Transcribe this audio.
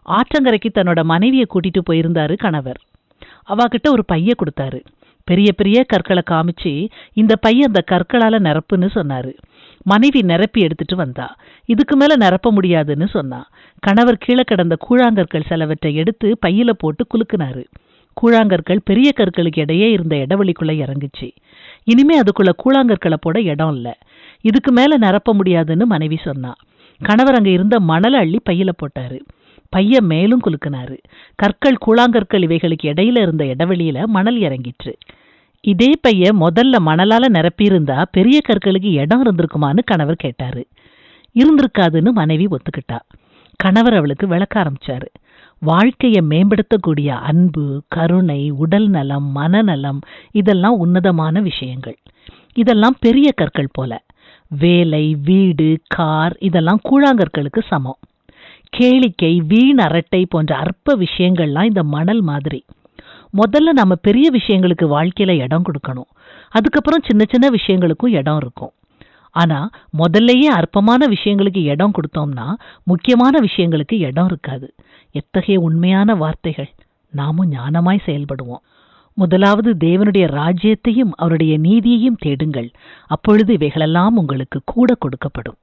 ஆற்றங்கரைக்கு தன்னோட மனைவியை கூட்டிட்டு போயிருந்தாரு கணவர். அவகிட்ட ஒரு பைய கொடுத்தாரு. பெரிய பெரிய கற்களை காமிச்சு இந்த பைய அந்த கற்களால நிரப்புன்னு சொன்னாரு. மனைவி நிரப்பி எடுத்துட்டு வந்தா. இதுக்கு மேல நிரப்ப முடியாதுன்னு சொன்னா. கணவர் கீழே கிடந்த கூழாங்கற்கள் சிலவற்றை எடுத்து பையில போட்டு குலுக்குனாரு. கூழாங்கற்கள் பெரிய கற்களுக்கு இடையே இருந்த இடவெளிக்குள்ள இறங்குச்சு. இனிமே அதுக்குள்ள கூழாங்கற்களை போட இடம் இல்ல. இதுக்கு மேல நிரப்ப முடியாதுன்னு மனைவி சொன்னா. கணவர் அங்க இருந்த மணலை அள்ளி பையில போட்டாரு. பைய மேலும் குலுக்குனாரு. கற்கள் கூழாங்கற்கள் இவைகளுக்கு இடையில இருந்த இடவெளியில மணல் இறங்கிற்று. இதே பைய முதல்ல மணலால நிரப்பியிருந்தா பெரிய கற்களுக்கு இடம் இருந்திருக்குமான்னு கணவர் கேட்டாரு. இருந்திருக்காதுன்னு மனைவி ஒத்துக்கிட்டா. கணவர் அவளுக்கு விளக்க ஆரம்பிச்சாரு. வாழ்க்கையை மேம்படுத்தக்கூடிய அன்பு, கருணை, உடல் நலம், மனநலம் இதெல்லாம் உன்னதமான விஷயங்கள். இதெல்லாம் பெரிய கற்கள் போல. வேலை, வீடு, கார் இதெல்லாம் கூழாங்கற்களுக்கு சமம். கேளிக்கை, வீண் அரட்டை போன்ற அற்ப விஷயங்கள்லாம் இந்த மணல் மாதிரி. முதல்ல நம்ம பெரிய விஷயங்களுக்கு வாழ்க்கையில இடம் கொடுக்கணும். அதுக்கப்புறம் சின்ன சின்ன விஷயங்களுக்கும் இடம் இருக்கும். ஆனா முதல்லயே அற்பமான விஷயங்களுக்கு இடம் கொடுத்தோம்னா முக்கியமான விஷயங்களுக்கு இடம் இருக்காது. எத்தகைய உண்மையான வார்த்தைகள்! நாமும் ஞானமாய் செயல்படுவோம். முதலாவது தேவனுடைய ராஜ்யத்தையும் அவருடைய நீதியையும் தேடுங்கள். அப்பொழுது இவைகளெல்லாம் உங்களுக்கு கூட கொடுக்கப்படும்.